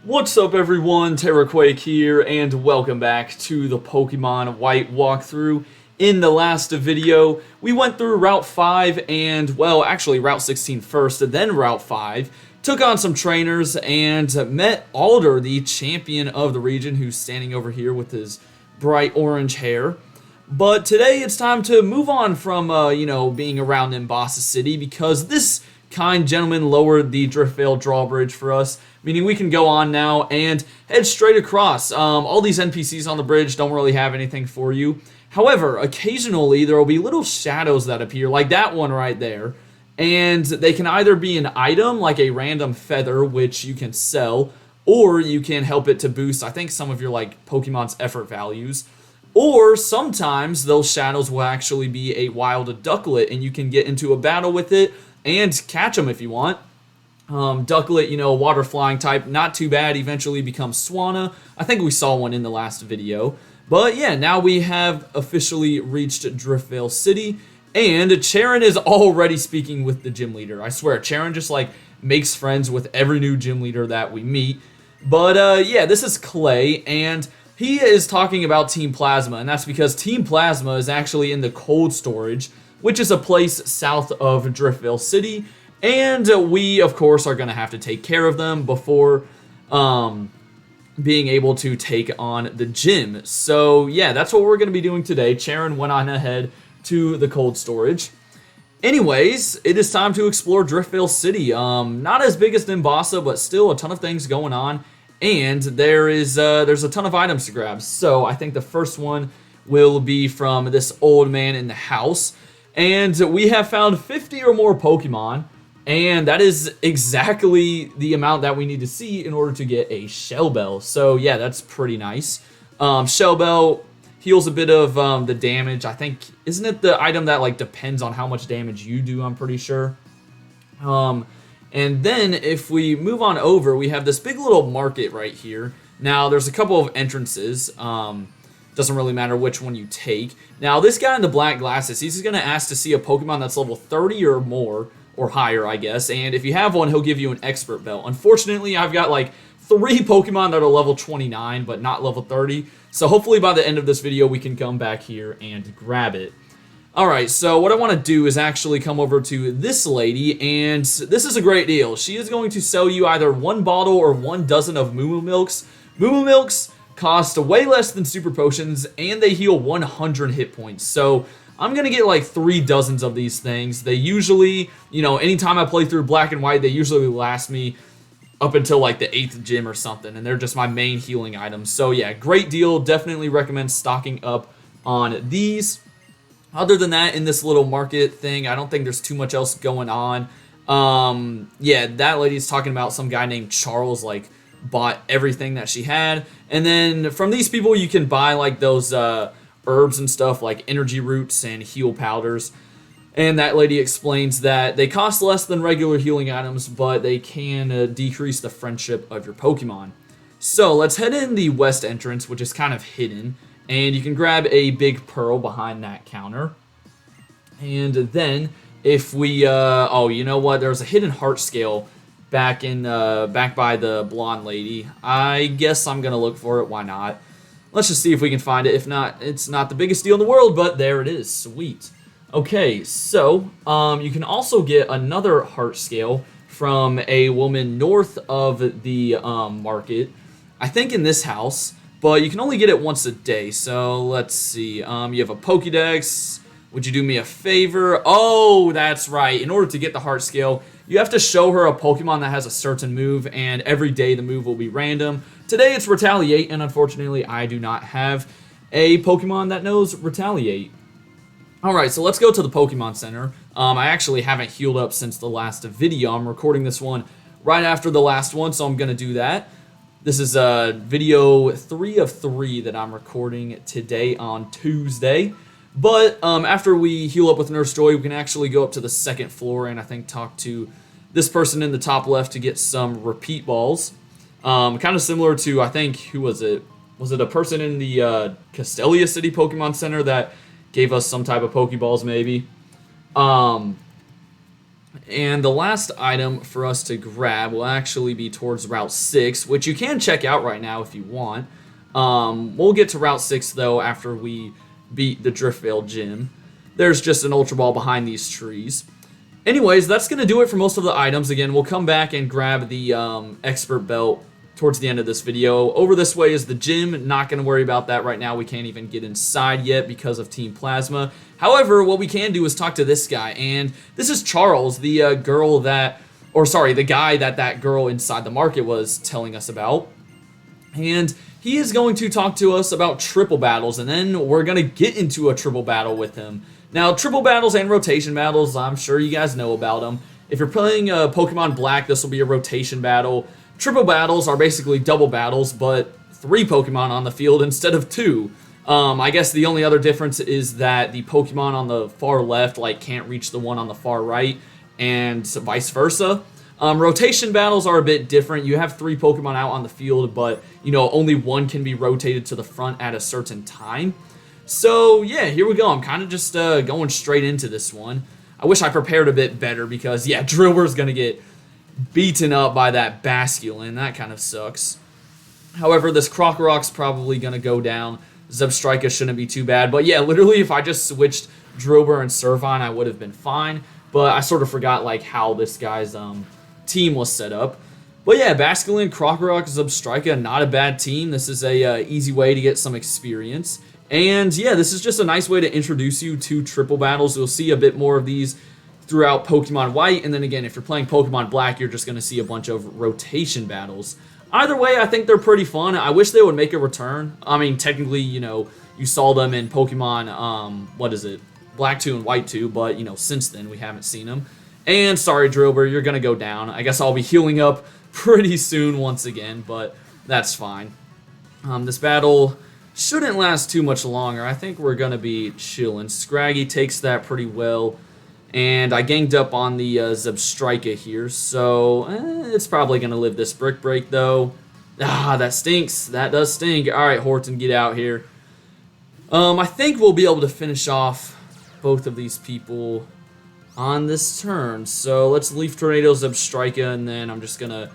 What's up everyone, TerraQuake here, and welcome back to the Pokemon White walkthrough. In the last video, we went through Route 5 and, well, actually Route 16 first, and then Route 5, took on some trainers, and met Alder, the champion of the region, who's standing over here with his bright orange hair. But today it's time to move on from, being around Nimbasa City, because this kind gentleman lowered the Driftvale drawbridge for us, meaning we can go on now and head straight across. All these NPCs on the bridge don't really have anything for you. However, occasionally there will be little shadows that appear, like that one right there, and they can either be an item, like a random feather, which you can sell, or you can help it to boost, I think, some of your Pokemon's effort values. Or sometimes those shadows will actually be a wild ducklet, and you can get into a battle with it and catch them if you want. Ducklet, water flying type, not too bad, eventually becomes Swanna. I think we saw one in the last video. But yeah, now we have officially reached Driftvale City, and Charon is already speaking with the gym leader. I swear, Charon just makes friends with every new gym leader that we meet. But yeah, this is Clay, and he is talking about Team Plasma, and that's because Team Plasma is actually in the cold storage, which is a place south of Driftvale City, and we, of course, are going to have to take care of them before being able to take on the gym. So, yeah, that's what we're going to be doing today. Charon went on ahead to the cold storage. Anyways, it is time to explore Driftvale City. Not as big as Nimbasa, but still a ton of things going on, and there's a ton of items to grab. So, I think the first one will be from this old man in the house. And we have found 50 or more Pokemon, and that is exactly the amount that we need to see in order to get a Shell Bell. So yeah, that's pretty nice. Shell Bell heals a bit of the damage. I think, isn't it the item that depends on how much damage you do, I'm pretty sure. And then if we move on over, we have this big little market right here. Now there's a couple of entrances. Doesn't really matter which one you take. Now, this guy in the black glasses, he's going to ask to see a Pokemon that's level 30 or more, or higher, I guess. And if you have one, he'll give you an Expert Belt. Unfortunately, I've got 3 Pokemon that are level 29, but not level 30. So hopefully by the end of this video, we can come back here and grab it. Alright, so what I want to do is actually come over to this lady, and this is a great deal. She is going to sell you either 1 bottle or 1 dozen of Moo Moo Milks. Moo Moo Milks cost way less than Super Potions, and they heal 100 hit points. So I'm going to get 3 dozens of these things. They usually, anytime I play through Black and White, they usually last me up until the 8th gym or something, and they're just my main healing items. So yeah, great deal. Definitely recommend stocking up on these. Other than that, in this little market thing, I don't think there's too much else going on. Yeah, that lady's talking about some guy named Charles, bought everything that she had. And then from these people, you can buy those herbs and stuff, like energy roots and heal powders. And that lady explains that they cost less than regular healing items, but they can decrease the friendship of your Pokemon. So let's head in the west entrance, which is kind of hidden, and you can grab a big pearl behind that counter. And then if we oh, you know what, there's a hidden heart scale back by the blonde lady. I guess I'm gonna look for it. Why not? Let's just see if we can find it. If not, it's not the biggest deal in the world, but there it is. Sweet. Okay, so you can also get another heart scale from a woman north of the market, I think in this house, but you can only get it once a day. So let's see. You have a Pokédex. Would you do me a favor? Oh, that's right. In order to get the heart scale, you have to show her a Pokemon that has a certain move, and every day the move will be random. Today it's Retaliate, and unfortunately I do not have a Pokemon that knows Retaliate. Alright, so let's go to the Pokemon Center. I actually haven't healed up since the last video. I'm recording this one right after the last one, so I'm going to do that. This is video 3 of 3 that I'm recording today on Tuesday. But after we heal up with Nurse Joy, we can actually go up to the 2nd floor and I think talk to this person in the top left to get some repeat balls. Kind of similar to, I think, who was it? Was it a person in the Castelia City Pokemon Center that gave us some type of Pokeballs maybe? And the last item for us to grab will actually be towards Route 6, which you can check out right now if you want. We'll get to Route 6, though, after we beat the Driftvale gym. There's just an Ultra Ball behind these trees. Anyways, that's going to do it for most of the items. Again, we'll come back and grab the Expert Belt towards the end of this video. Over this way is the gym. Not going to worry about that right now. We can't even get inside yet because of Team Plasma. However, what we can do is talk to this guy. And this is Charles, the the guy that girl inside the market was telling us about. And he is going to talk to us about triple battles. And then we're going to get into a triple battle with him. Now, triple battles and rotation battles, I'm sure you guys know about them. If you're playing Pokemon Black, this will be a rotation battle. Triple battles are basically double battles, but 3 Pokemon on the field instead of 2. I guess the only other difference is that the Pokemon on the far left can't reach the one on the far right, and vice versa. Rotation battles are a bit different. You have 3 Pokemon out on the field, but only one can be rotated to the front at a certain time. So yeah, here we go. I'm kind of just going straight into this one. I wish I prepared a bit better because yeah, Drillbur's gonna get beaten up by that Basculin. That kind of sucks. However, this Krokorok's probably gonna go down. Zebstrika shouldn't be too bad. But yeah, literally, if I just switched Drillbur and Servine, I would have been fine. But I sort of forgot how this guy's team was set up. But yeah, Basculin, Krokorok, Zebstrika, not a bad team. This is a easy way to get some experience. And yeah, this is just a nice way to introduce you to triple battles. You'll see a bit more of these throughout Pokemon White. And then again, if you're playing Pokemon Black, you're just going to see a bunch of rotation battles. Either way, I think they're pretty fun. I wish they would make a return. I mean, technically, you saw them in Pokemon, Black 2 and White 2, but, since then, we haven't seen them. And sorry, Drillbur, you're going to go down. I guess I'll be healing up pretty soon once again, but that's fine. This battle shouldn't last too much longer. I think we're going to be chilling. Scraggy takes that pretty well. And I ganged up on the Zebstrika here, so it's probably going to live this Brick Break, though. Ah, that stinks. That does stink. All right, Horton, get out here. I think we'll be able to finish off both of these people on this turn. So let's Leaf Tornado Zebstrika, and then I'm just going to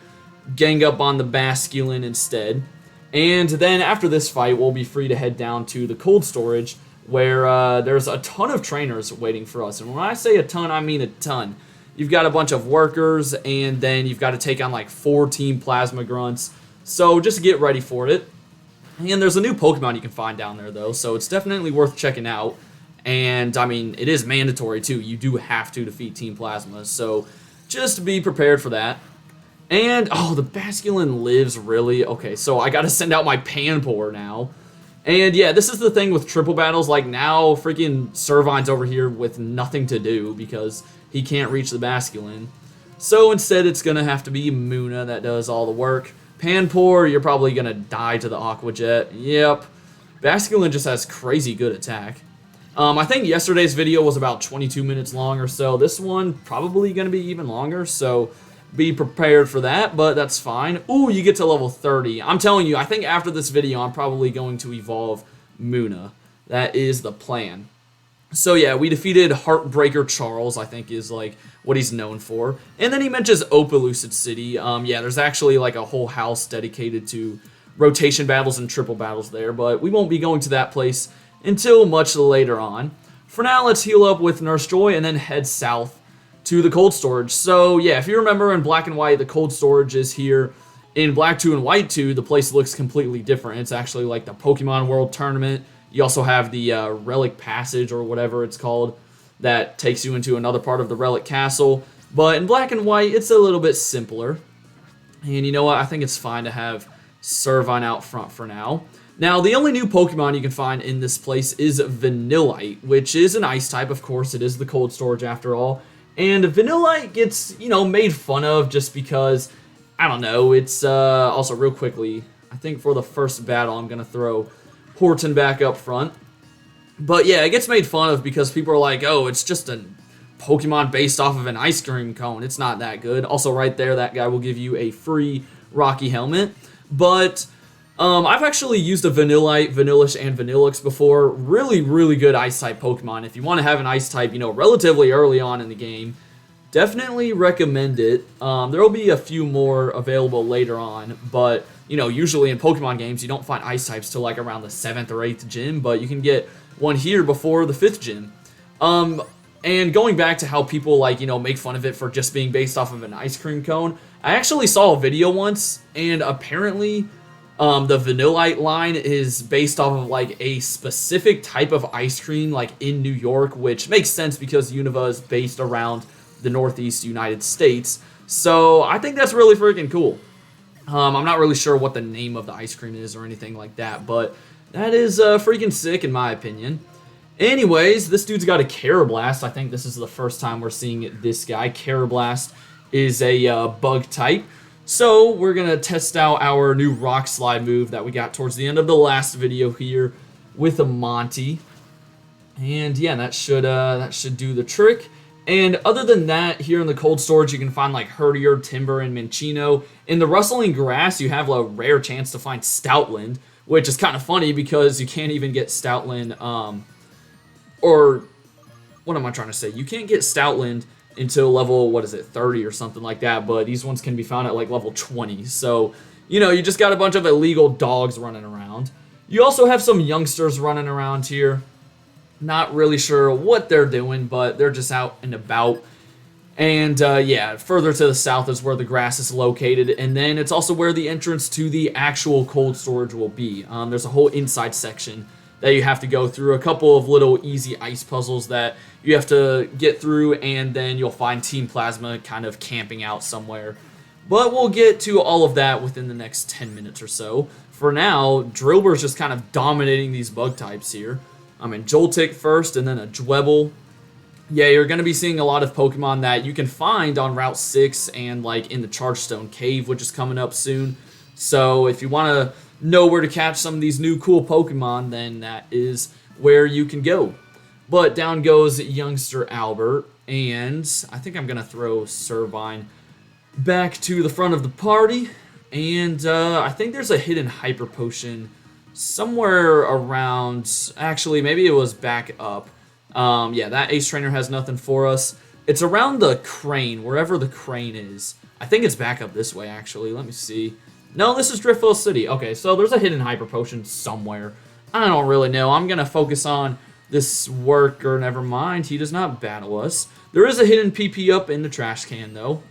gang up on the Basculin instead. And then after this fight, we'll be free to head down to the cold storage, where there's a ton of trainers waiting for us. And when I say a ton, I mean a ton. You've got a bunch of workers, and then you've got to take on 4 Team Plasma Grunts. So just get ready for it. And there's a new Pokemon you can find down there, though, so it's definitely worth checking out. And, I mean, it is mandatory, too. You do have to defeat Team Plasma, so just be prepared for that. And, oh, the Basculin lives, really? Okay, so I gotta send out my Panpour now. And, yeah, this is the thing with triple battles. Now, freaking Servine's over here with nothing to do because he can't reach the Basculin. So, instead, it's gonna have to be Munna that does all the work. Panpour, you're probably gonna die to the Aqua Jet. Yep. Basculin just has crazy good attack. I think yesterday's video was about 22 minutes long or so. This one probably gonna be even longer, so be prepared for that, but that's fine. Ooh, you get to level 30. I'm telling you, I think after this video, I'm probably going to evolve Munna. That is the plan. So yeah, we defeated Heartbreaker Charles, I think is what he's known for. And then he mentions Opelucid City. Yeah, there's actually a whole house dedicated to rotation battles and triple battles there, but we won't be going to that place until much later on. For now, let's heal up with Nurse Joy and then head south to the cold storage. So yeah, if you remember in Black and White, the cold storage is here. In Black 2 and White 2, the place looks completely different. It's actually like the Pokemon World Tournament. You also have the Relic Passage or whatever it's called that takes you into another part of the Relic Castle. But in Black and White, it's a little bit simpler. And you know what? I think it's fine to have Servine out front for now. Now, the only new Pokemon you can find in this place is Vanillite, which is an ice type. Of course, it is the cold storage after all. And Vanillite gets, made fun of just because, I don't know, it's also real quickly, I think for the first battle, I'm going to throw Horton back up front. But yeah, it gets made fun of because people are like, oh, it's just a Pokemon based off of an ice cream cone. It's not that good. Also, right there, that guy will give you a free Rocky Helmet. But I've actually used a Vanillite, Vanillish, and Vanillix before. Really, really good Ice-type Pokemon. If you want to have an Ice-type, relatively early on in the game, Definitely recommend it. There will be a few more available later on, but usually in Pokemon games, you don't find ice types till like around the 7th or 8th gym, but you can get one here before the 5th gym. And going back to how people make fun of it for just being based off of an ice cream cone, I actually saw a video once, and apparently the Vanillite line is based off of like a specific type of ice cream like in New York, which makes sense because Unova is based around the Northeast United States. So I think that's really freaking cool. I'm not really sure what the name of the ice cream is or anything like that, but that is freaking sick in my opinion. Anyways, this dude's got a Carablast. I think this is the first time we're seeing this guy. Carablast is a bug type. So we're going to test out our new Rock Slide move that we got towards the end of the last video here with a Monty. And yeah, that should do the trick. And other than that, here in the cold storage, you can find like Herdier, Timber, and Minccino. In the Rustling Grass, you have a rare chance to find Stoutland, which is kind of funny because you can't even get Stoutland, or what am I trying to say? You can't get Stoutland until level, 30 or something like that, but these ones can be found at like level 20. So, you just got a bunch of illegal dogs running around. You also have some youngsters running around here. Not really sure what they're doing, but they're just out and about. And yeah, further to the south is where the grass is located, and then it's also where the entrance to the actual cold storage will be. There's a whole inside section that you have to go through, a couple of little easy ice puzzles that you have to get through, and then you'll find Team Plasma kind of camping out somewhere. But we'll get to all of that within the next 10 minutes or so. For now, Drillbur's just kind of dominating these bug types here. I'm in Joltik first, and then a Dwebble. Yeah, you're going to be seeing a lot of Pokemon that you can find on Route 6 and like in the Chargestone Cave, which is coming up soon. So if you want to know where to catch some of these new cool Pokemon, then that is where you can go. But down goes youngster Albert, and I think I'm going to throw Servine back to the front of the party. And I think there's a hidden Hyper Potion somewhere around, actually maybe it was back up. Yeah, that Ace Trainer has nothing for us. It's around the crane, wherever the crane is. I think it's back up this way, actually. Let me see. No, this is Driftvale City. Okay, so there's a hidden Hyper Potion somewhere. I don't really know. I'm going to focus on this worker. Never mind. He does not battle us. There is a hidden PP up in the trash can, though.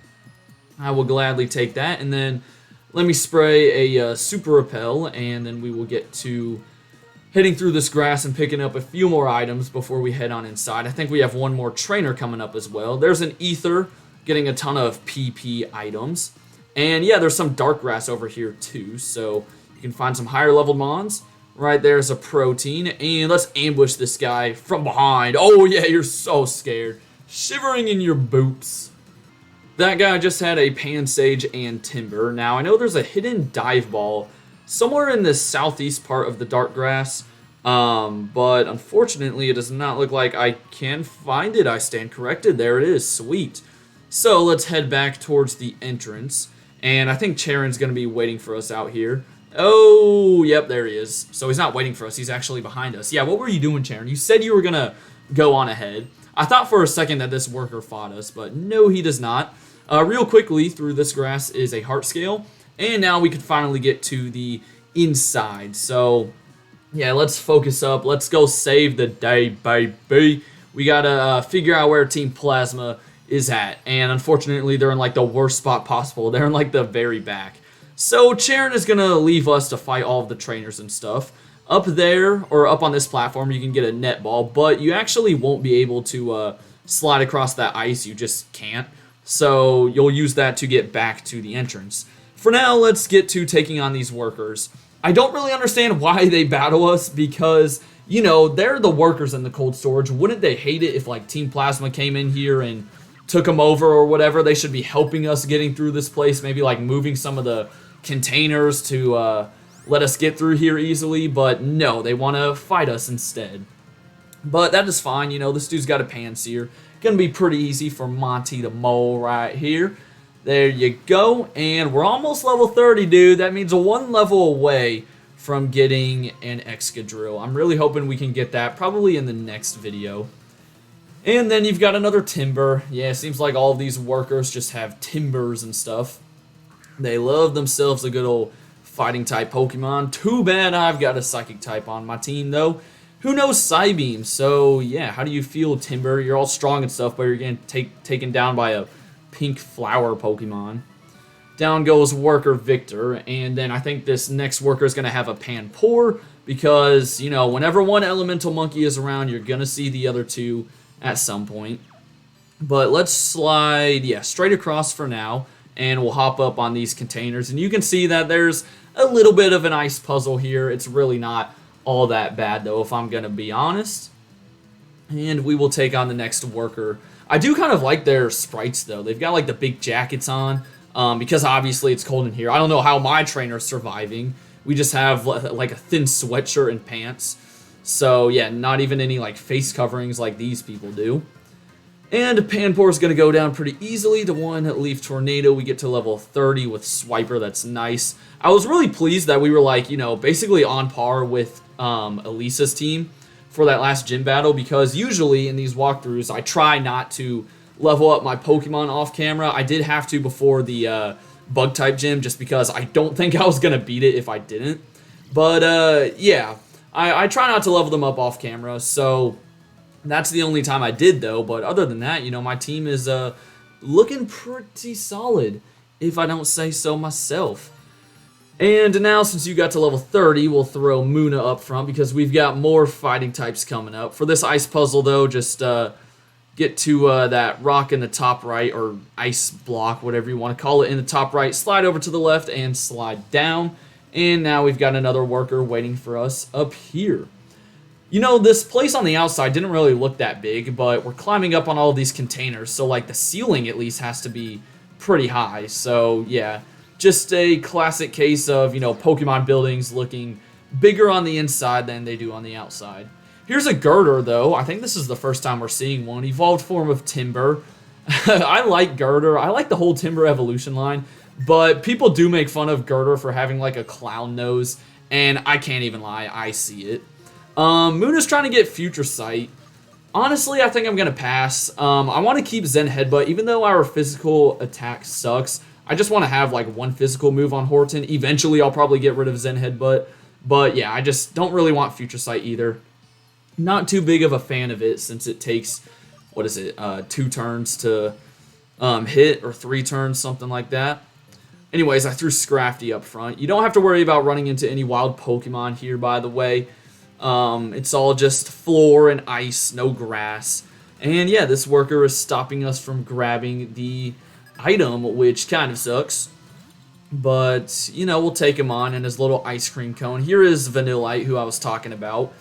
I will gladly take that. And then let me spray a Super Repel, and then we will get to heading through this grass and picking up a few more items before we head on inside. I think we have one more trainer coming up as well. There's an Ether getting a ton of PP items. And yeah, there's some dark grass over here too, so you can find some higher leveled mons. Right there's a Protein, and let's ambush this guy from behind. Oh yeah, you're so scared. Shivering in your boots. That guy just had a Pansage and Timber. Now, I know there's a hidden Dive Ball somewhere in the southeast part of the dark grass, but unfortunately, it does not look like I can find it. I stand corrected. There it is. Sweet. So, let's head back towards the entrance, and I think Charon's going to be waiting for us out here. Oh, yep, there he is. So, he's not waiting for us. He's actually behind us. Yeah, what were you doing, Charon? You said you were going to go on ahead. I thought for a second that this worker fought us, but no, he does not. Real quickly, through this grass is a Heart Scale, and now we can finally get to the inside. So, yeah, let's focus up. Let's go save the day, baby. We gotta figure out where Team Plasma is at, and unfortunately, they're in like the worst spot possible. They're in like the very back. So, Charon is gonna leave us to fight all of the trainers and stuff. Up there, or up on this platform, you can get a netball, but you actually won't be able to slide across that ice. You just can't. So you'll use that to get back to the entrance. For now, let's get to taking on these workers. I don't really understand why they battle us because, you know, they're the workers in the cold storage. Wouldn't they hate it if, like, Team Plasma came in here and took them over or whatever? They should be helping us getting through this place, maybe, like, moving some of the containers to let us get through here easily. But no, they want to fight us instead. But that is fine. You know, this dude's got a Panseer. Gonna be pretty easy for Monty the Mole right here. There you go. And we're almost level 30, dude. That means one level away from getting an Excadrill. I'm really hoping we can get that probably in the next video. And then you've got another timber. Yeah, it seems like all of these workers just have timbers and stuff. They love themselves a good old fighting type Pokemon. Too bad I've got a psychic type on my team though. Who knows Psybeam? So yeah, how do you feel, Timber? You're all strong and stuff, but you're getting taken down by a pink flower Pokemon. Down goes Worker Victor, and then I think this next worker is going to have a Panpour because, you know, whenever one Elemental Monkey is around, you're going to see the other two at some point. But let's slide, yeah, straight across for now, and we'll hop up on these containers. And you can see that there's a little bit of an ice puzzle here. It's really not all that bad, though, if I'm going to be honest. And we will take on the next worker. I do kind of like their sprites, though. They've got, like, the big jackets on. Because obviously it's cold in here. I don't know how my trainer's surviving. We just have like a thin sweatshirt and pants. So yeah, not even any like face coverings like these people do. And Panpour is going to go down pretty easily to one Leaf Tornado. We get to level 30 with Swiper. That's nice. I was really pleased that we were like, you know, basically on par with Elisa's team for that last gym battle. Because usually in these walkthroughs, I try not to level up my Pokemon off camera. I did have to before the bug type gym just because I don't think I was going to beat it if I didn't. But yeah, I try not to level them up off camera, so that's the only time I did though. But other than that, you know, my team is looking pretty solid, if I don't say so myself. And now, since you got to level 30, we'll throw Muna up front because we've got more fighting types coming up. For this ice puzzle though, just get to that rock in the top right, or ice block, whatever you want to call it, in the top right, slide over to the left, and slide down. And now we've got another worker waiting for us up here. You know, this place on the outside didn't really look that big, but we're climbing up on all of these containers, so like the ceiling at least has to be pretty high. So yeah, just a classic case of, you know, Pokemon buildings looking bigger on the inside than they do on the outside. Here's a Girder, though. I think this is the first time we're seeing one. Evolved form of Timber. I like Girder. I like the whole Timber evolution line, but people do make fun of Girder for having like a clown nose, and I can't even lie, I see it. Muna's trying to get Future Sight. Honestly, I think I'm going to pass. I want to keep Zen Headbutt, even though our physical attack sucks. I just want to have like one physical move on Horton. Eventually, I'll probably get rid of Zen Headbutt, but yeah, I just don't really want Future Sight either. Not too big of a fan of it since it takes, what is it, 2 turns to hit, or 3 turns, something like that. Anyways, I threw Scrafty up front. You don't have to worry about running into any wild Pokemon here, by the way. It's all just floor and ice, no grass. And yeah, this worker is stopping us from grabbing the item, which kind of sucks. But, you know, we'll take him on in his little ice cream cone. Here is Vanillite, who I was talking about.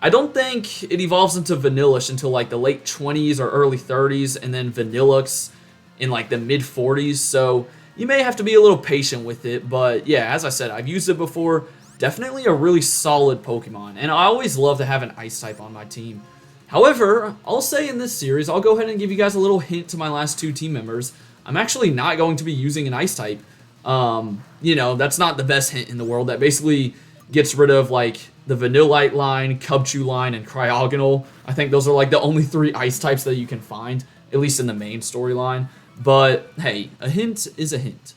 I don't think it evolves into Vanillish until like the late 20s or early 30s, and then Vanillux in like the mid 40s, so you may have to be a little patient with it. But yeah, as I said, I've used it before. Definitely a really solid Pokemon, and I always love to have an ice type on my team. However, I'll say in this series, I'll go ahead and give you guys a little hint to my last 2 team members. I'm actually not going to be using an ice type. You know, that's not the best hint in the world. That basically gets rid of like the Vanillite line, Cubchoo line, and Cryogonal. I think those are like the only 3 ice types that you can find, at least in the main storyline. But hey, a hint is a hint.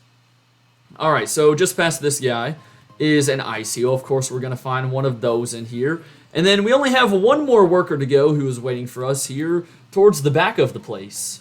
Alright, so just past this guy is an Ice Heal. Of course, we're going to find one of those in here. And then we only have one more worker to go who is waiting for us here towards the back of the place.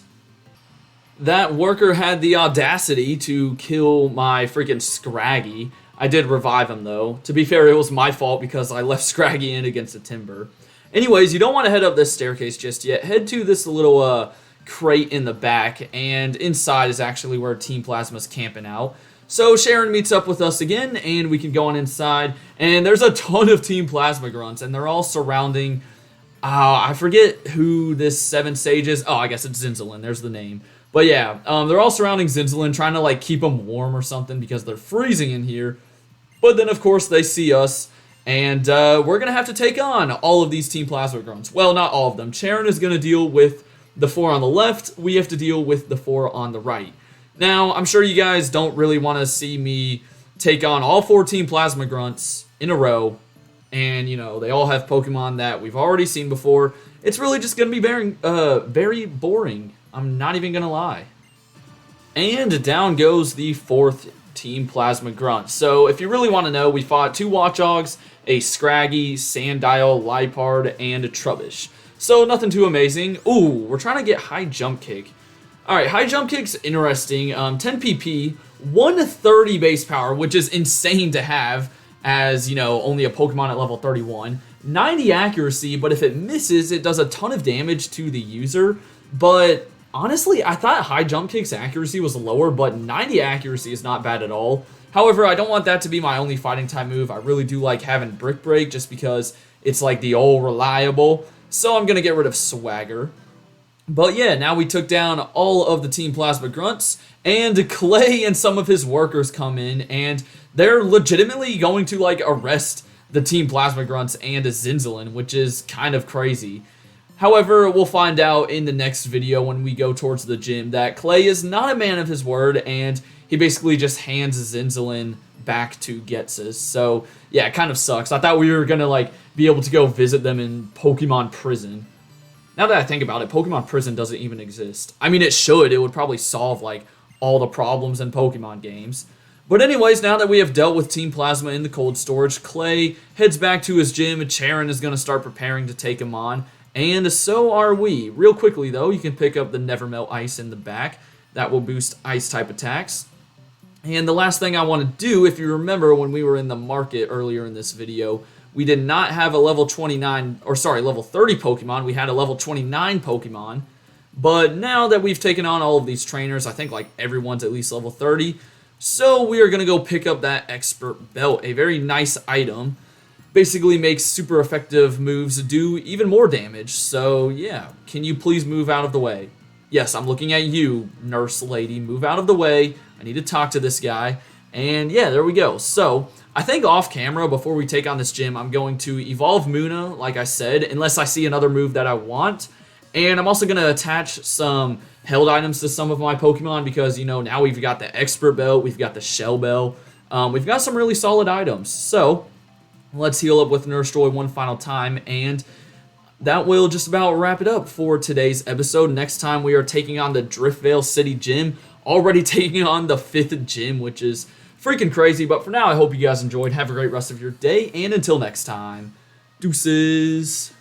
That worker had the audacity to kill my freaking Scraggy. I did revive him, though. To be fair, it was my fault because I left Scraggy in against a Timber. Anyways, you don't want to head up this staircase just yet. Head to this little crate in the back, and inside is actually where Team Plasma's camping out. So Sharon meets up with us again, and we can go on inside, and there's a ton of Team Plasma Grunts, and they're all surrounding, I forget who this 7 Sage is. Oh, I guess it's Zinzalin, there's the name. But yeah, they're all surrounding Zinzalin, trying to like keep him warm or something because they're freezing in here. But then, of course, they see us, and we're going to have to take on all of these Team Plasma Grunts. Well, not all of them. Sharon is going to deal with the 4 on the left. We have to deal with the 4 on the right. Now, I'm sure you guys don't really want to see me take on all 4 Team Plasma Grunts in a row. and they all have Pokemon that we've already seen before. It's really just gonna be very boring. I'm not even gonna lie. And down goes the 4th Team Plasma Grunt. So if you really want to know, we fought 2 Watchogs, a Scraggy, Sandile, Liepard, and a Trubbish. So nothing too amazing. Ooh, we're trying to get High Jump Kick. Alright, High Jump Kick's interesting. 10 PP, 130 base power, which is insane to have as, only a Pokemon at level 31. 90 accuracy, but if it misses, it does a ton of damage to the user. But honestly, I thought High Jump Kick's accuracy was lower, but 90 accuracy is not bad at all. However, I don't want that to be my only fighting type move. I really do like having Brick Break just because it's like the old reliable. So I'm going to get rid of Swagger. But yeah, now we took down all of the Team Plasma Grunts, and Clay and some of his workers come in, and they're legitimately going to arrest the Team Plasma Grunts and a Zinzalin, which is kind of crazy. However, we'll find out in the next video when we go towards the gym that Clay is not a man of his word, and he basically just hands Zinzalin back to Ghetsis. So, yeah, it kind of sucks. I thought we were going to, be able to go visit them in Pokemon Prison. Now that I think about it, Pokemon Prison doesn't even exist. I mean, it should. It would probably solve, all the problems in Pokemon games. But anyways, now that we have dealt with Team Plasma in the cold storage, Clay heads back to his gym, and Charon is going to start preparing to take him on. And so are we. Real quickly, though, you can pick up the Nevermelt Ice in the back. That will boost Ice-type attacks. And the last thing I want to do, if you remember when we were in the market earlier in this video, we did not have a level 30 Pokemon. We had a level 29 Pokemon. But now that we've taken on all of these trainers, I think everyone's at least level 30. So we are going to go pick up that Expert Belt, a very nice item. Basically makes super effective moves do even more damage. So yeah, can you please move out of the way? Yes, I'm looking at you, nurse lady. Move out of the way. I need to talk to this guy. And yeah, there we go. So I think off camera, before we take on this gym, I'm going to evolve Munna, like I said, unless I see another move that I want. And I'm also going to attach some held items to some of my Pokemon because, now we've got the Expert Belt, we've got the Shell Bell. We've got some really solid items. So let's heal up with Nurse Joy one final time, and that will just about wrap it up for today's episode. Next time we are taking on the Driftvale City Gym, already taking on the 5th gym, which is freaking crazy. But for now, I hope you guys enjoyed. Have a great rest of your day, and until next time, deuces.